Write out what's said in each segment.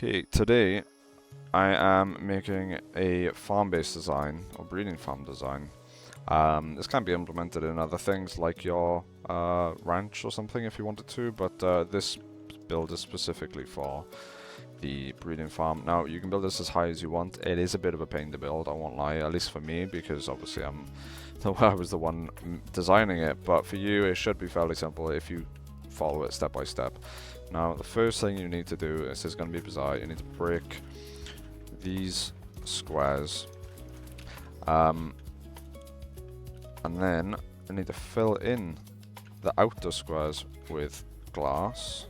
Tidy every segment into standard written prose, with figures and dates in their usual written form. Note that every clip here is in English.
Okay, today I am making a farm-based design, or breeding farm design. This can be implemented in other things like your ranch or something if you wanted to, but this build is specifically for the breeding farm. Now, you can build this as high as you want. It is a bit of a pain to build, I won't lie, at least for me, because obviously I was the one designing it, but for you it should be fairly simple if you follow it step by step. Now, the first thing you need to do, this is going to be bizarre, you need to break these squares, and then you need to fill in the outer squares with glass,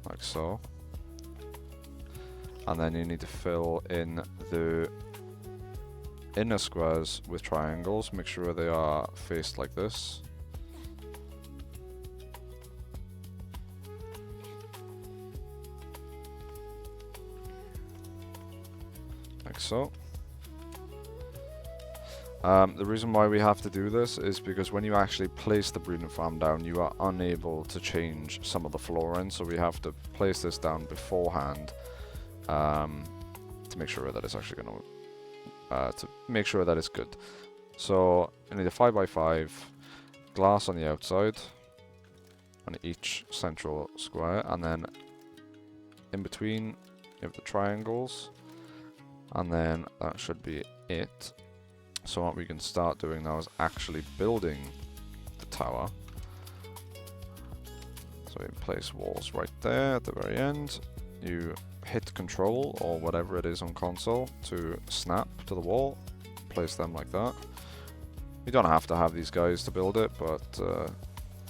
like so, and then you need to fill in the inner squares with triangles. Make sure they are faced like this. Like so. The reason why we have to do this is because when you actually place the breeding farm down, you are unable to change some of the flooring, so we have to place this down beforehand to make sure that it's actually going to make sure that it's good. So you need a 5x5 glass on the outside on each central square, and then in between you have the triangles, and then that should be it. So what we can start doing now is actually building the tower. So you place walls right there at the very end. You hit control or whatever it is on console to snap to the wall. Place them like that. You don't have to have these guys to build it, but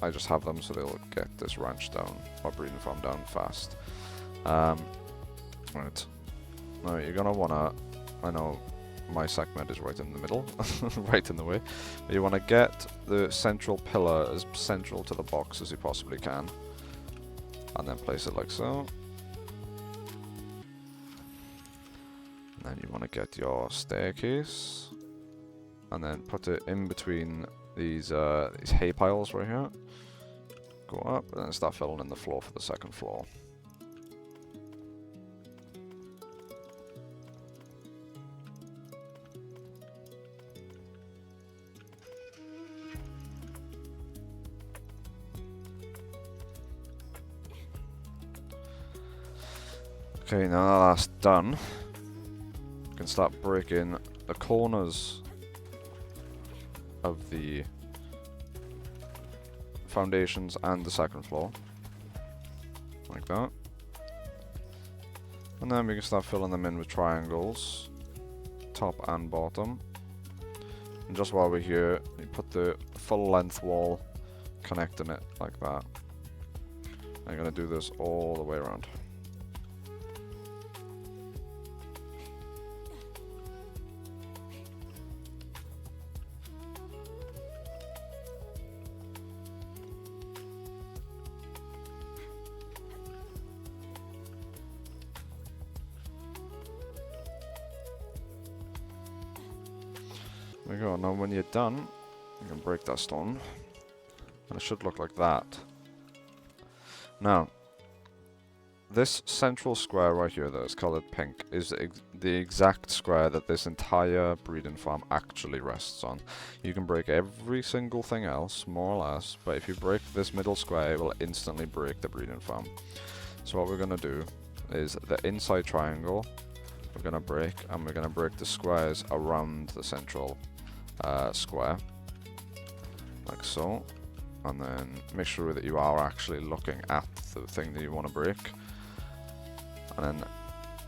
I just have them so they'll get this ranch down, or breeding farm down fast. Right. Now you're gonna wanna, I know my segment is right in the middle, right in the way, but you wanna get the central pillar as central to the box as you possibly can, and then place it like so. And then you wanna get your staircase, and then put it in between these hay piles right here. Go up, and then start filling in the floor for the second floor. Okay, now that that's done, you can start breaking the corners of the foundations and the second floor, like that. And then we can start filling them in with triangles, top and bottom. And just while we're here, you put the full length wall connecting it like that. I'm gonna do this all the way around. There we go. Now when you're done, you can break that stone, and it should look like that. Now, this central square right here that is colored pink is the exact square that this entire breeding farm actually rests on. You can break every single thing else, more or less, but if you break this middle square, it will instantly break the breeding farm. So what we're going to do is the inside triangle we're going to break, and we're going to break the squares around the central square, like so, and then make sure that you are actually looking at the thing that you want to break, and then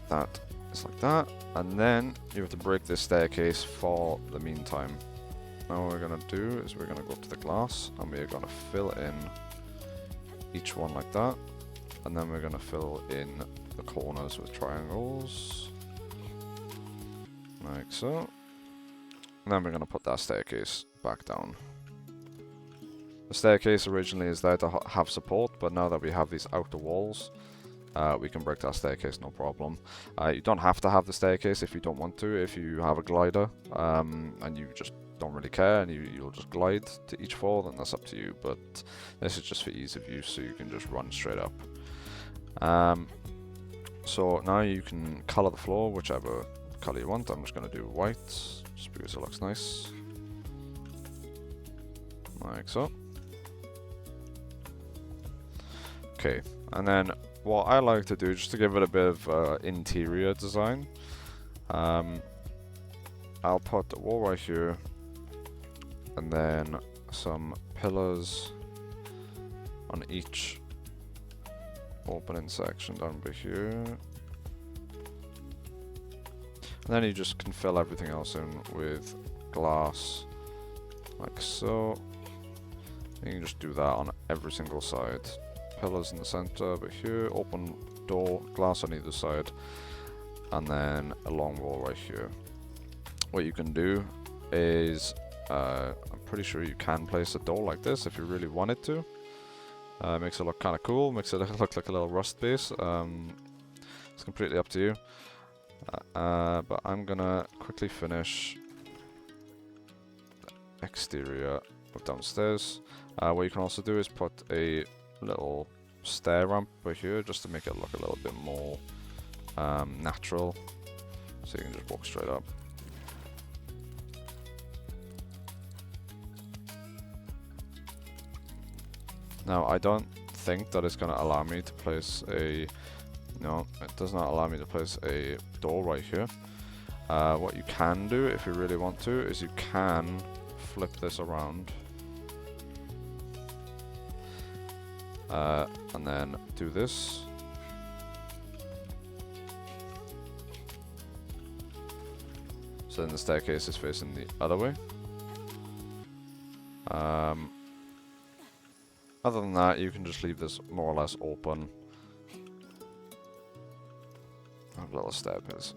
that is like that, and then you have to break this staircase for the meantime. Now what we're going to do is we're going to go up to the glass, and we're going to fill in each one like that, and then we're going to fill in the corners with triangles, like so. And then we're going to put that staircase back down. The staircase originally is there to have support, but now that we have these outer walls, we can break that staircase no problem. You don't have to have the staircase if you don't want to. If you have a glider and you just don't really care and you'll just glide to each floor, then that's up to you. But this is just for ease of use, so you can just run straight up. So now you can color the floor whichever color you want. I'm just going to do white, just because it looks nice. Like so. Okay, and then what I like to do, just to give it a bit of interior design, I'll put a wall right here, and then some pillars on each opening section down by here. And then you just can fill everything else in with glass, like so. You can just do that on every single side. Pillars in the center over here, open door, glass on either side, and then a long wall right here. What you can do is, I'm pretty sure you can place a door like this if you really wanted to. Makes it look kind of cool, makes it look like a little rust base. It's completely up to you. But I'm gonna quickly finish the exterior of downstairs. What you can also do is put a little stair ramp over here just to make it look a little bit more natural, so you can just walk straight up. Now I don't think that it's going to allow me to place a, no, it does not allow me to place a door right here. What you can do if you really want to is you can flip this around. And then do this. So then the staircase is facing the other way. Other than that, you can just leave this more or less open. I have a little staircase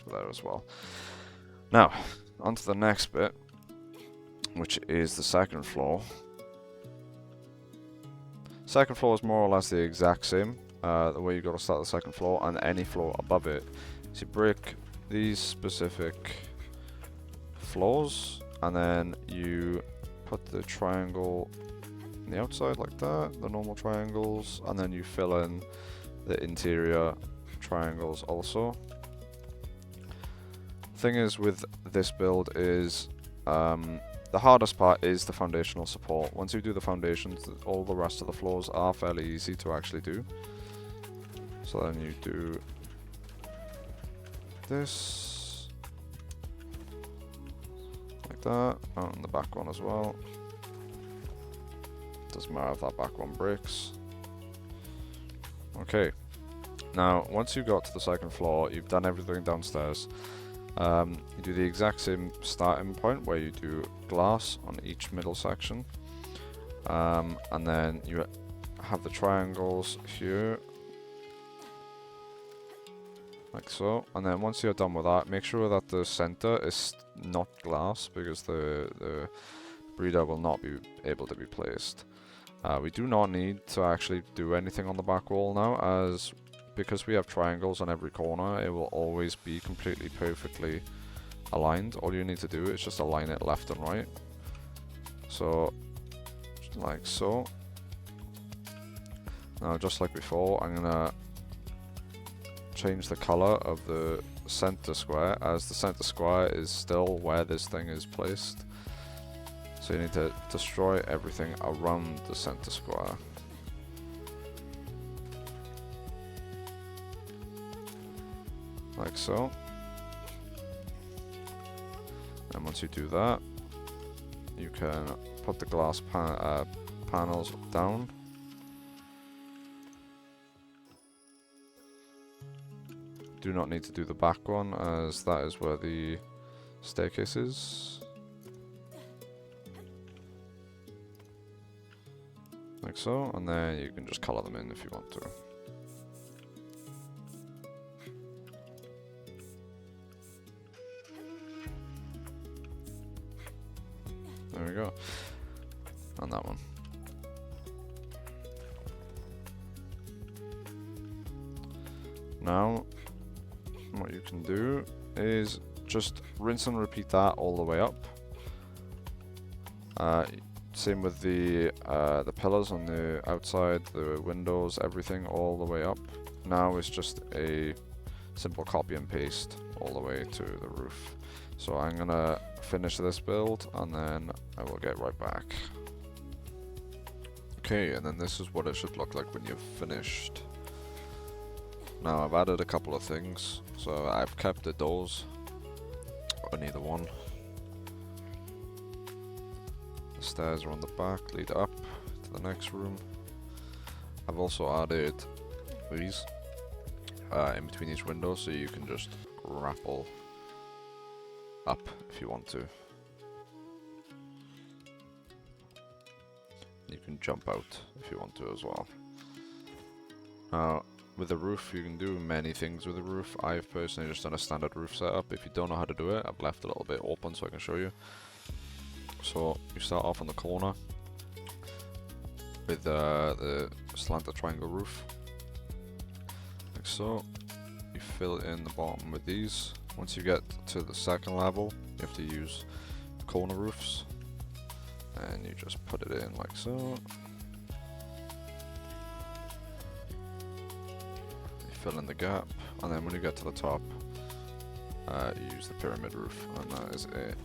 there as well. Now, on to the next bit, which is the second floor. Second floor is more or less the exact same. The way you got to start the second floor and any floor above it is you break these specific floors, and then you put the triangle on the outside like that, the normal triangles, and then you fill in the interior triangles also. Thing is with this build is the hardest part is the foundational support. Once you do the foundations, all the rest of the floors are fairly easy to actually do. So then you do this, like that, and the back one as well. Doesn't matter if that back one breaks. Okay, now once you got to the second floor, you've done everything downstairs. You do the exact same starting point where you do glass on each middle section, and then you have the triangles here, like so. And then once you're done with that, make sure that the center is not glass, because the breeder will not be able to be placed. We do not need to actually do anything on the back wall now, as because we have triangles on every corner, it will always be completely perfectly aligned. All you need to do is just align it left and right. So, like so. Now, just like before, I'm gonna change the color of the center square, as the center square is still where this thing is placed. So you need to destroy everything around the center square. Like so. And once you do that, you can put the glass panels down. Do not need to do the back one, as that is where the staircase is. Like so, and then you can just color them in if you want to. There we go. And that one. Now, what you can do is just rinse and repeat that all the way up. Same with the pillars on the outside, the windows, everything all the way up. now is just a simple copy and paste all the way to the roof. So I'm gonna finish this build and then I will get right back. Okay, and then this is what it should look like when you've finished. Now I've added a couple of things. So I've kept the doors on either one. The stairs are on the back, lead up to the next room. I've also added these in between these windows, so you can just rappel up if you want to. You can jump out if you want to as well. Now, with the roof, you can do many things with the roof. I've personally just done a standard roof setup. If you don't know how to do it, I've left a little bit open so I can show you. So you start off on the corner with the slanted triangle roof, like so. You fill in the bottom with these. Once you get to the second level, you have to use corner roofs, and you just put it in like so. You fill in the gap, and then when you get to the top, you use the pyramid roof, and that is it.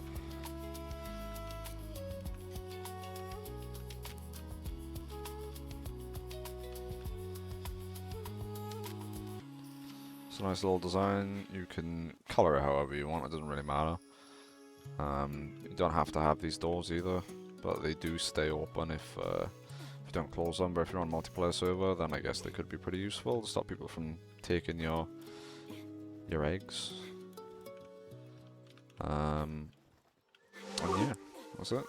It's a nice little design. You can color it however you want, it doesn't really matter. You don't have to have these doors either, but they do stay open if you don't close them. But if you're on a multiplayer server, then I guess they could be pretty useful to stop people from taking your eggs. And yeah, that's it.